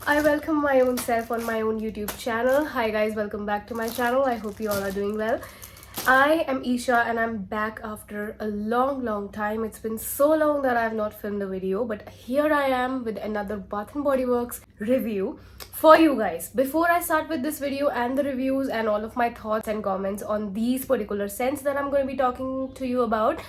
I welcome my own self on my own YouTube channel. Hi guys, welcome back to my channel. I hope you all are doing well. I am Isha and I'm back after a long time. It's been so long that I have not filmed a video, but here I am with another Bath & Body Works review for you guys. Before I start with this video and the reviews and all of my thoughts and comments on these particular scents that I'm going to be talking to you about,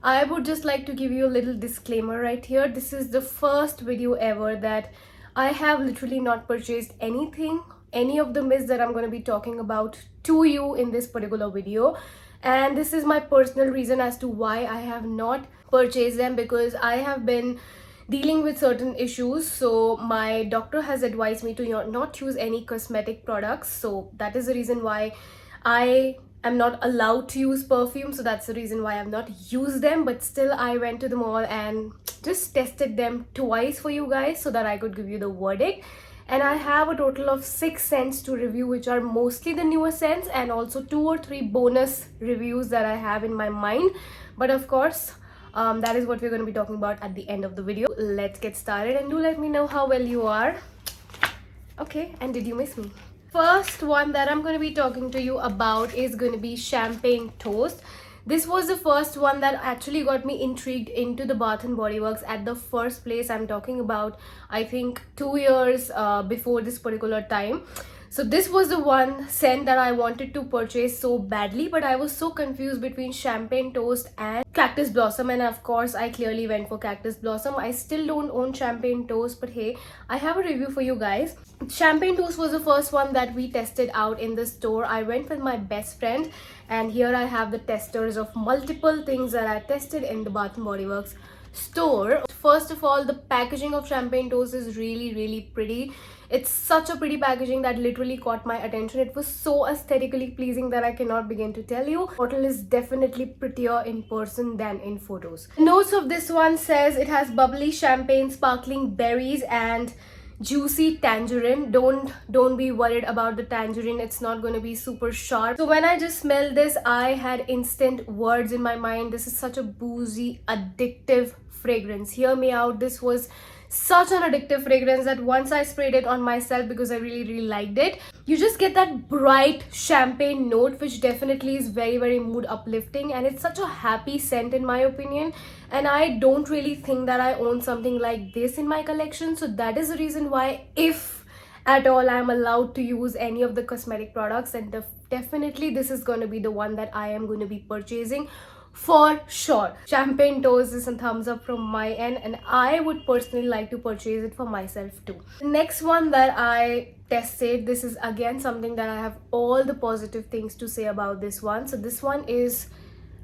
I would just like to give you a little disclaimer right here. This is the first video ever that I have literally not purchased anything, any of the mists that I'm going to be talking about to you in this particular video. And this is my personal reason as to why I have not purchased them, because I have been dealing with certain issues. So my doctor has advised me to not use any cosmetic products. So that is the reason why I'm not allowed to use perfume, so that's the reason why I've not used them. But still, I went to the mall and just tested them twice for you guys so that I could give you the verdict. And I have a total of 6 scents to review, which are mostly the newer scents, and also 2 or 3 bonus reviews that I have in my mind. But of course, that is what we're going to be talking about at the end of the video. Let's get started, and do let me know how well you are. Okay, and did you miss me? First one that I'm going to be talking to you about is going to be Champagne Toast. This was the first one that actually got me intrigued into the Bath & Body Works at the first place. I'm talking about, I think, 2 years before this particular time. So this was the one scent that I wanted to purchase so badly, but I was so confused between Champagne Toast and Cactus Blossom, and of course I clearly went for Cactus Blossom. I still don't own Champagne Toast, but hey, I have a review for you guys. Champagne Toast was the first one that we tested out in the store. I went with my best friend, and here I have the testers of multiple things that I tested in the Bath & Body Works store. First of all, the packaging of Champagne Toast is really pretty. It's such a pretty packaging that literally caught my attention. It was so aesthetically pleasing that I cannot begin to tell you. The bottle is definitely prettier in person than in photos. Notes of this one says it has bubbly champagne, sparkling berries, and juicy tangerine. Don't be worried about the tangerine, it's not going to be super sharp. So when I just smelled this, I had instant words in my mind. This is such a boozy, addictive fragrance. Hear me out, this was such an addictive fragrance that once I sprayed it on myself, because I really liked it, you just get that bright champagne note, which definitely is very mood uplifting, and it's such a happy scent in my opinion. And I don't really think that I own something like this in my collection, so that is the reason why, if at all I'm allowed to use any of the cosmetic products, and definitely this is going to be the one that I am going to be purchasing for sure. Champagne Toast is a thumbs up from my end, and I would personally like to purchase it for myself too. The next one that I tested, this is again something that I have all the positive things to say about this one. So this one is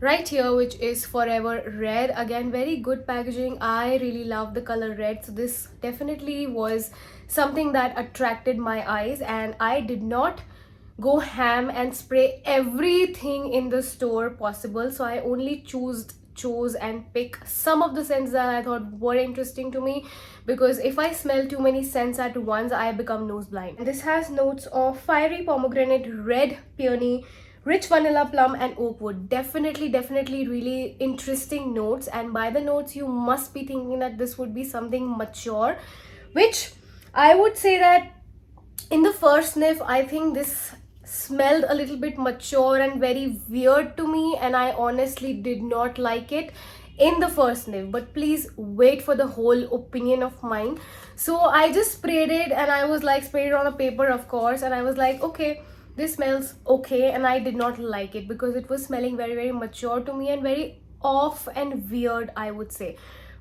right here, which is Forever Red. Again, very good packaging. I really love the color red, so this definitely was something that attracted my eyes, and I did not go ham and spray everything in the store possible. So I only chose and pick some of the scents that I thought were interesting to me, because if I smell too many scents at once, I become nose blind. This has notes of fiery pomegranate, red peony, rich vanilla, plum, and oak wood. Definitely really interesting notes. And by the notes, you must be thinking that this would be something mature, which I would say that in the first sniff, I think this smelled a little bit mature and very weird to me, and I honestly did not like it in the first sniff. But please wait for the whole opinion of mine. So I just sprayed it, and I was like, sprayed it on a paper, of course, and I was like, okay, this smells okay. And I did not like it because it was smelling very mature to me and very off and weird, I would say.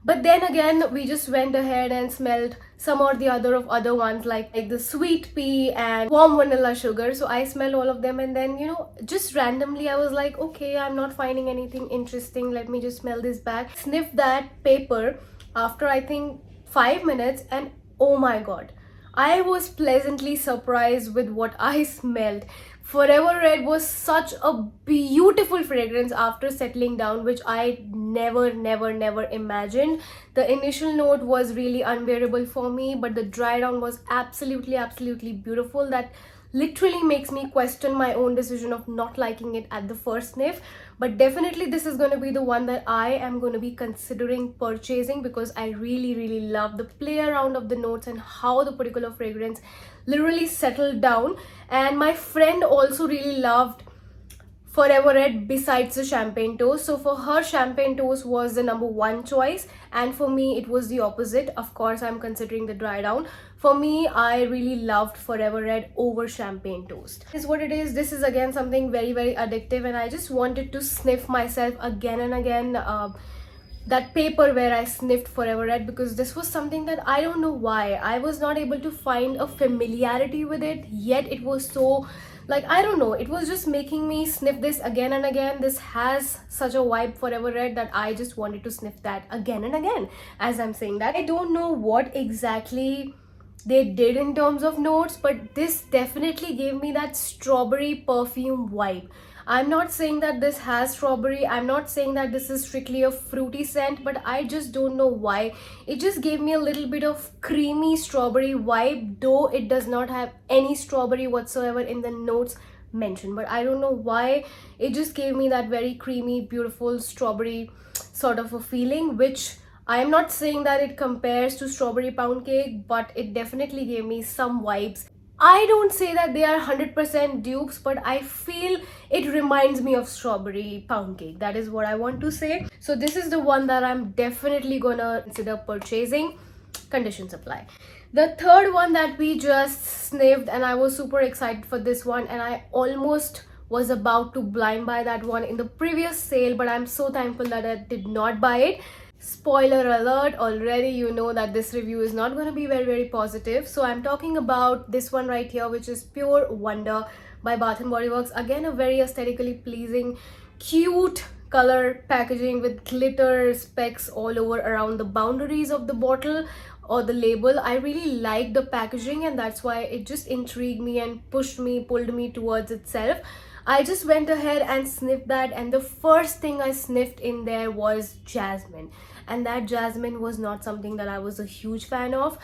But then again, we just went ahead and smelled some or the other ones, like the sweet pea and warm vanilla sugar. So I smelled all of them, and then, you know, just randomly I was like, okay, I'm not finding anything interesting, let me just smell this back. Sniffed that paper after I think 5 minutes, and oh my god, I was pleasantly surprised with what I smelled. Forever Red was such a beautiful fragrance after settling down, which I never imagined. The initial note was really unbearable for me, but the dry down was absolutely beautiful. That literally makes me question my own decision of not liking it at the first sniff. But definitely this is going to be the one that I am going to be considering purchasing, because I really love the play around of the notes and how the particular fragrance literally settled down. And my friend also really loved Forever Red besides the champagne toast. So for her, champagne toast was the number one choice, and for me it was the opposite. Of course, I'm considering the dry down. For me, I really loved Forever Red over champagne toast. This is what it is. This is again something very addictive, and I just wanted to sniff myself again and again. That paper where I sniffed Forever Red, because this was something that I don't know why I was not able to find a familiarity with it, yet it was so, like, I don't know, it was just making me sniff this again and again. This has such a vibe, Forever Red, that I just wanted to sniff that again and again as I'm saying that. I don't know what exactly they did in terms of notes, but this definitely gave me that strawberry perfume vibe. I'm not saying that this has strawberry, I'm not saying that this is strictly a fruity scent, but I just don't know why. It just gave me a little bit of creamy strawberry vibe, though it does not have any strawberry whatsoever in the notes mentioned. But I don't know why, it just gave me that very creamy, beautiful strawberry sort of a feeling, which I'm not saying that it compares to strawberry pound cake, but it definitely gave me some vibes. I don't say that they are 100% dupes, but I feel it reminds me of strawberry pound cake. That is what I want to say. So this is the one that I'm definitely gonna consider purchasing. Conditions apply. The third one that we just sniffed, and I was super excited for this one, and I almost was about to blind buy that one in the previous sale, but I'm so thankful that I did not buy it. Spoiler alert, already you know that this review is not going to be very positive. So I'm talking about this one right here, which is Pure Wonder by Bath and Body Works. Again, a very aesthetically pleasing, cute color packaging with glitter specks all over around the boundaries of the bottle or the label. I really like the packaging, and that's why it just intrigued me and pulled me towards itself. I just went ahead and sniffed that, and the first thing I sniffed in there was jasmine, and that jasmine was not something that I was a huge fan of.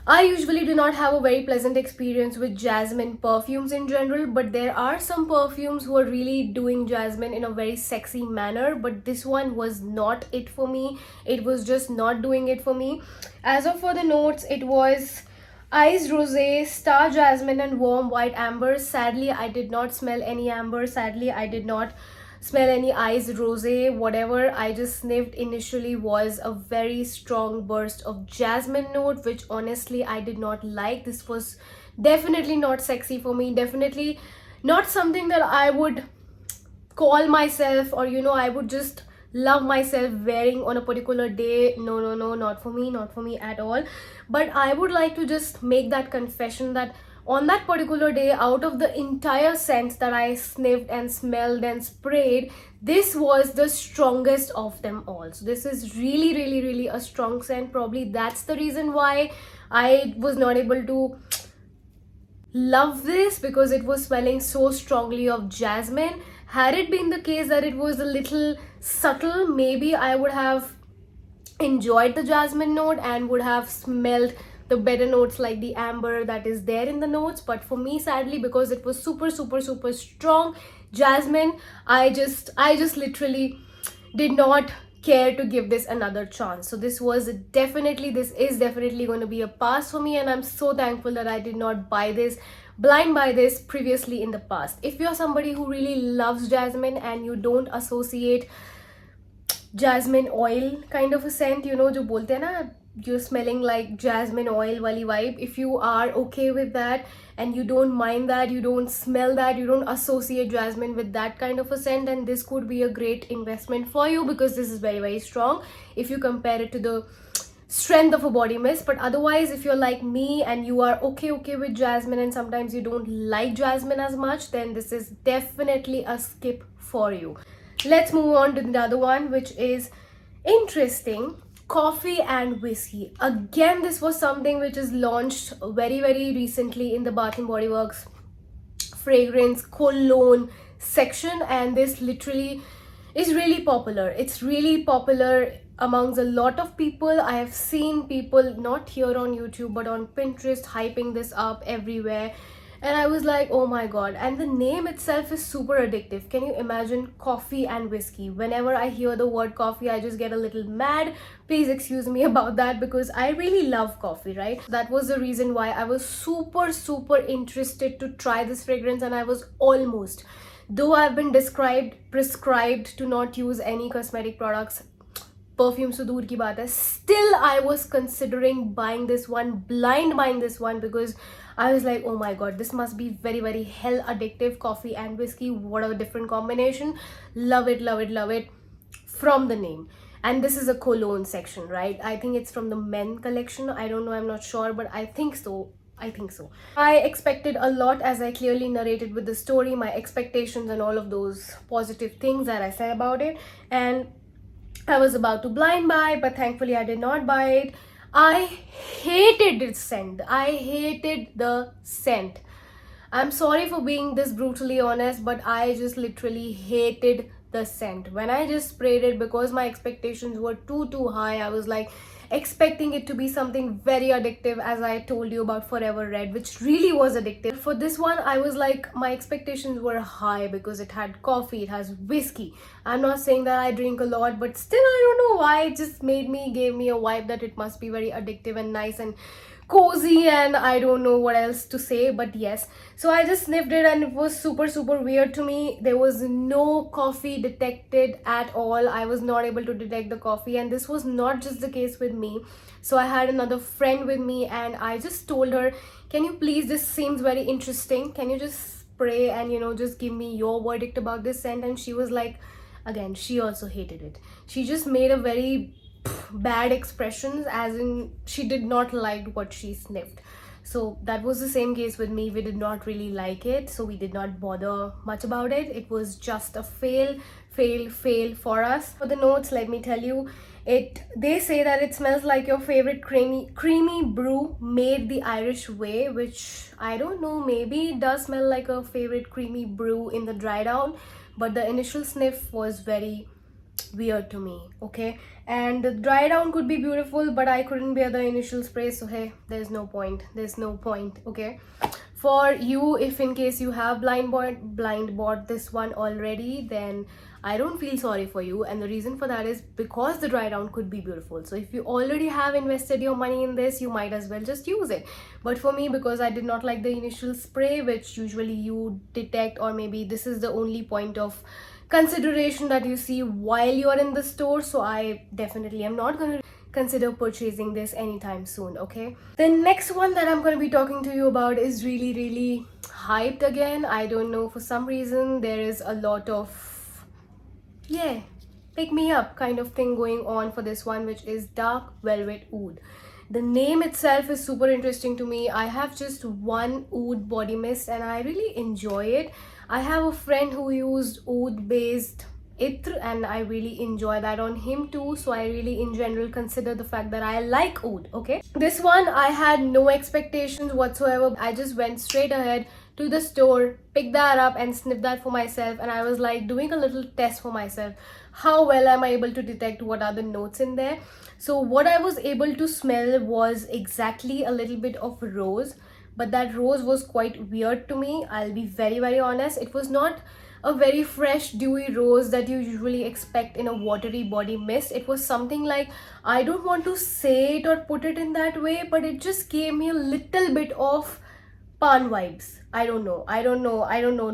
I usually do not have a very pleasant experience with jasmine perfumes in general, but there are some perfumes who are really doing jasmine in a very sexy manner, but this one was not it for me. It was just not doing it for me. As of for the notes, it was iced rosé, star jasmine, and warm white amber. Sadly, I did not smell any amber. Sadly, I did not smell any iced rosé. Whatever I just sniffed initially was a very strong burst of jasmine note, which honestly I did not like. This was definitely not sexy for me. Definitely not something that I would call myself, or I would just love myself wearing on a particular day. No, not for me at all. But I would like to just make that confession that on that particular day, out of the entire scents that I sniffed and smelled and sprayed, this was the strongest of them all. So this is really a strong scent. Probably that's the reason why I was not able to love this, because it was smelling so strongly of jasmine. Had it been the case that it was a little subtle, maybe I would have enjoyed the jasmine note and would have smelled the better notes like the amber that is there in the notes. But for me, sadly, because it was super strong jasmine, I just literally did not care to give this another chance. So this is definitely going to be a pass for me, and I'm so thankful that I did not blind buy this previously in the past. If you're somebody who really loves jasmine and you don't associate jasmine oil kind of a scent, jo bolte hai na, you're smelling like jasmine oil wali vibe, if you are okay with that and you don't mind that, you don't smell that, you don't associate jasmine with that kind of a scent, then this could be a great investment for you, because this is very strong if you compare it to the strength of a body mist. But otherwise, if you're like me and you are okay with jasmine and sometimes you don't like jasmine as much, then this is definitely a skip for you. Let's move on to the other one, which is interesting. Coffee and whiskey. Again, this was something which is launched very recently in the Bath and Body Works fragrance cologne section, and this literally is really popular. It's really popular amongst a lot of people. I have seen people, not here on YouTube but on Pinterest, hyping this up everywhere. And I was like, oh my god. And the name itself is super addictive. Can you imagine coffee and whiskey? Whenever I hear the word coffee, I just get a little mad. Please excuse me about that because I really love coffee, right? That was the reason why I was super interested to try this fragrance, and I was almost, though I've been prescribed to not use any cosmetic products, perfume so दूर की बात है, still I was considering buying this one, blind buying this one, because I was like, oh my god, this must be very hell addictive. Coffee and whiskey, what a different combination. Love it from the name. And this is a cologne section, right? I think it's from the men collection. I don't know, I'm not sure, but I think so. I expected a lot, as I clearly narrated with the story, my expectations and all of those positive things that I said about it. And I was about to blind buy, but thankfully I did not buy it. I hated its scent. I hated the scent. I'm sorry for being this brutally honest, but I just literally hated the scent. When I just sprayed it, because my expectations were too high, I was like expecting it to be something very addictive, as I told you about Forever Red, which really was addictive. For this one, I was like, my expectations were high because it had coffee, it has whiskey. I'm not saying that I drink a lot, but still, I don't know why, it just gave me a vibe that it must be very addictive and nice and cozy, and I don't know what else to say, but yes. So I just sniffed it and it was super weird to me. There was no coffee detected at all. I was not able to detect the coffee, and this was not just the case with me. So I had another friend with me, and I just told her, can you please, this seems very interesting, can you just spray and just give me your verdict about this scent? And she was like, again, she also hated it. She just made a very bad expressions, as in she did not like what she sniffed. So that was the same case with me. We did not really like it, so we did not bother much about it. It was just a fail for us. For the notes, let me tell you, they say that it smells like your favorite creamy brew made the Irish way, which I don't know, maybe it does smell like a favorite creamy brew in the dry down, but the initial sniff was very weird to me. Okay, and the dry down could be beautiful, but I couldn't bear the initial spray, so hey, there's no point. Okay, for you, if in case you have blind bought this one already, then I don't feel sorry for you, and the reason for that is because the dry down could be beautiful. So if you already have invested your money in this, you might as well just use it. But for me, because I did not like the initial spray, which usually you detect, or maybe this is the only point of consideration that you see while you're in the store, so I definitely am not going to consider purchasing this anytime soon. Okay, the next one that I'm going to be talking to you about is really hyped again. I don't know, for some reason there is a lot of pick me up kind of thing going on for this one, which is Dark Velvet Oud. The name itself is super interesting to me. I have just one oud body mist and I really enjoy it. I have a friend who used oud based itr and I really enjoy that on him too. So I really in general consider the fact that I like oud. Okay, this one I had no expectations whatsoever. I just went straight ahead to the store, picked that up and sniffed that for myself, and I was like doing a little test for myself. How well am I able to detect what are the notes in there? So what I was able to smell was exactly a little bit of rose, but that rose was quite weird to me. I'll be very honest. It was not a very fresh dewy rose that you usually expect in a watery body mist. It was something like, I don't want to say it or put it in that way, but it just gave me a little bit of pan vibes. I don't know,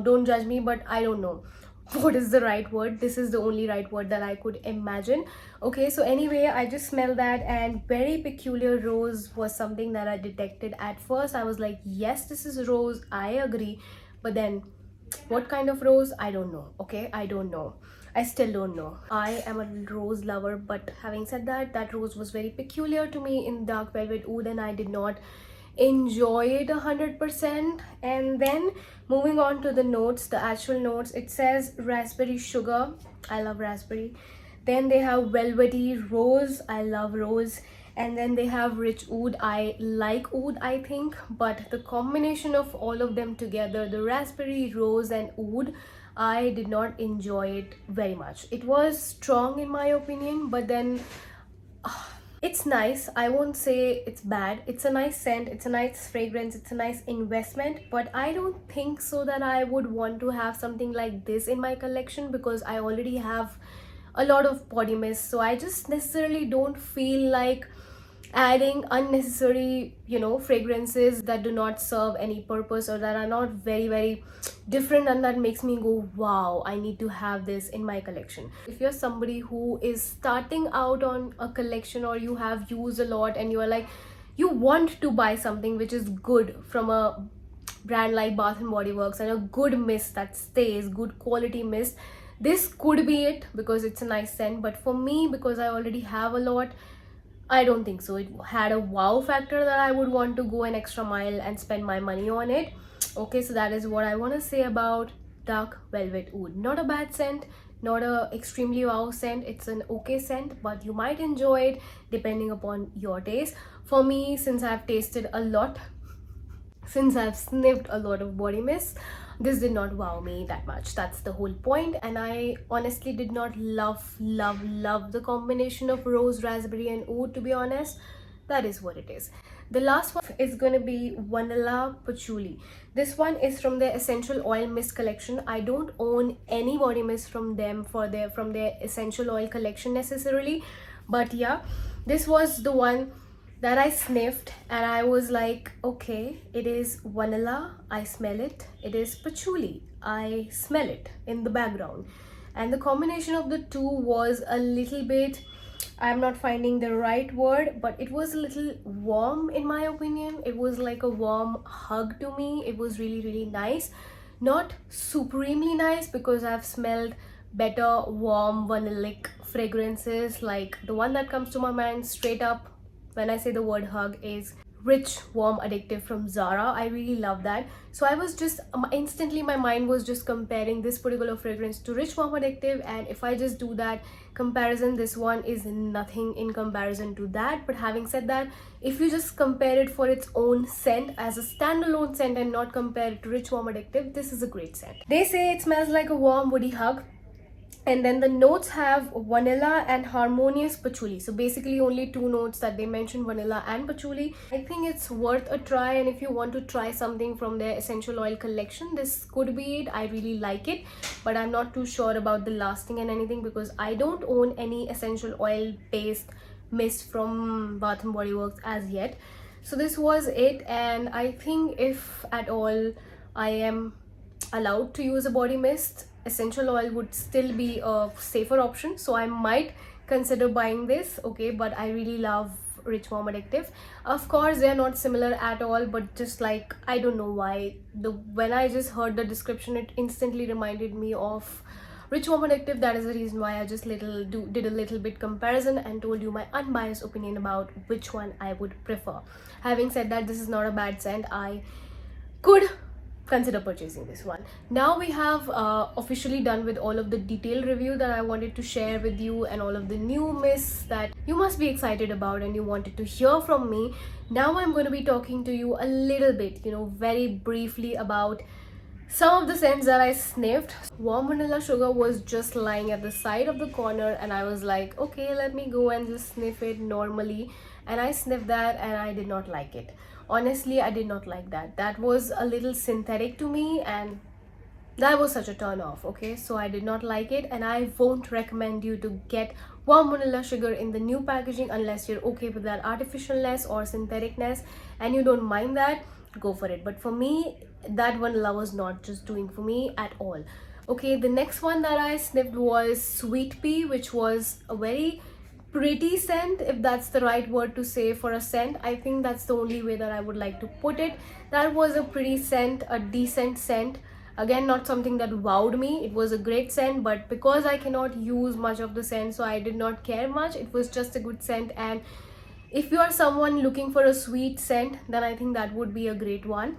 don't judge me, but I don't know what is the right word. This is the only right word that I could imagine. Okay, so anyway, I just smelled that, and very peculiar rose was something that I detected. At first I was like, yes, this is rose, I agree, but then what kind of rose, I don't know. Okay, I don't know, I still don't know. I am a rose lover, but having said that, that rose was very peculiar to me in Dark Velvet Oud and I did not enjoy it 100%. And then moving on to the notes, the actual notes, it says raspberry sugar, I love raspberry. Then they have velvety rose, I love rose. And then they have rich oud, I like oud, I think, but the combination of all of them together, the raspberry, rose and oud, I did not enjoy it very much. It was strong in my opinion, but then It's nice. I won't say it's bad. It's a nice scent, it's a nice fragrance, it's a nice investment, but I don't think so that I would want to have something like this in my collection because I already have a lot of body mist. So I just necessarily don't feel like adding unnecessary, fragrances that do not serve any purpose or that are not very different, and that makes me go, wow, I need to have this in my collection. If you're somebody who is starting out on a collection, or you have used a lot and you are like, you want to buy something which is good from a brand like Bath and Body Works, and a good mist that stays, good quality mist, this could be it because it's a nice scent. But for me, because I already have a lot, I don't think so. It had a wow factor that I would want to go an extra mile and spend my money on it. Okay, so that is what I want to say about Dark Velvet Oud. Not a bad scent, not a extremely wow scent. It's an okay scent, but you might enjoy it depending upon your taste. For me, since I've tasted a lot, since I've sniffed a lot of body mist, this did not wow me that much. That's the whole point. And I honestly did not love the combination of rose, raspberry and oud, to be honest. That is what it is. The last one is going to be Vanilla Patchouli. This one is from their essential oil mist collection. I don't own any body mist from them from their essential oil collection necessarily, but yeah, this was the one that I sniffed and I was like, okay, it is vanilla, I smell it. It is patchouli, I smell it in the background. And the combination of the two was a little bit, I'm not finding the right word, but it was a little warm in my opinion. It was like a warm hug to me. It was really nice. Not supremely nice because I've smelled better warm vanillic fragrances. Like the one that comes to my mind straight up when I say the word hug is Rich Warm Addictive from Zara. I really love that. So I was just instantly, my mind was just comparing this particular fragrance to Rich Warm Addictive, and if I just do that comparison, this one is nothing in comparison to that. But having said that, if you just compare it for its own scent as a standalone scent and not compare it to Rich Warm Addictive, this is a great scent. They say it smells like a warm woody hug, and then the notes have vanilla and harmonious patchouli. So basically only two notes that they mention, vanilla and patchouli. I think it's worth a try, and if you want to try something from their essential oil collection, this could be it. I really like it, but I'm not too sure about the lasting and anything because I don't own any essential oil based mist from Bath and Body Works as yet. So this was it, and I think if at all I am allowed to use a body mist, essential oil would still be a safer option, so I might consider buying this. Okay, but I really love Rich Warm Addictive. Of course they are not similar at all, but just like, I don't know why, when I just heard the description, it instantly reminded me of Rich Warm Addictive. That is the reason why I just did a little bit comparison and told you my unbiased opinion about which one I would prefer. Having said that, this is not a bad scent. I could consider purchasing this one. Now we have officially done with all of the detailed review that I wanted to share with you, and all of the new mists that you must be excited about and you wanted to hear from me. Now I'm going to be talking to you a little bit, very briefly about some of the scents that I sniffed. Warm Vanilla Sugar was just lying at the side of the corner, and I was like, okay, let me go and just sniff it normally. And I sniffed that and I did not like it. Honestly, I did not like that. That was a little synthetic to me, and that was such a turn off. Okay, so I did not like it, and I won't recommend you to get Warm Vanilla Sugar in the new packaging unless you're okay with that artificialness or syntheticness and you don't mind that. Go for it. But for me, that vanilla was not just doing for me at all. Okay, the next one that I sniffed was Sweet Pea, which was a very pretty scent, if that's the right word to say for a scent. I think that's the only way that I would like to put it. That was a pretty scent, a decent scent. Again, not something that wowed me. It was a great scent, but because I cannot use much of the scent, so I did not care much. It was just a good scent, and if you are someone looking for a sweet scent, then I think that would be a great one.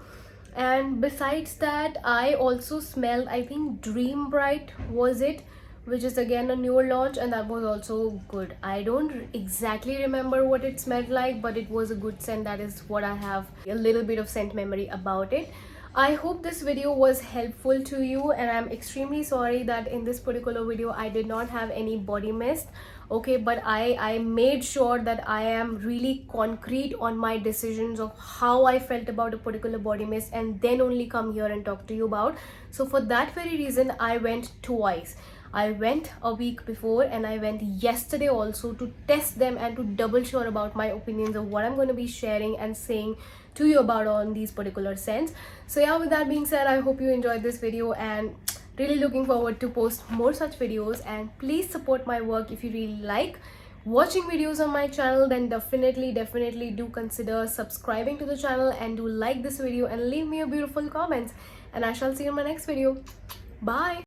And besides that, I also smelled, I think Dream Bright was it, which is again a newer launch, and that was also good. I don't exactly remember what it smelled like, but it was a good scent. That is what I have a little bit of scent memory about it. I hope this video was helpful to you, and I'm extremely sorry that in this particular video I did not have any body mist. Okay, but I made sure that I am really concrete on my decisions of how I felt about a particular body mist, and then only come here and talk to you about. So for that very reason I went twice. I went a week before and I went yesterday also to test them and to double sure about my opinions of what I'm going to be sharing and saying to you about on these particular scents. So yeah, with that being said, I hope you enjoyed this video, and really looking forward to post more such videos. And please support my work. If you really like watching videos on my channel, then definitely do consider subscribing to the channel, and do like this video and leave me a beautiful comments. And I shall see you in my next video. Bye.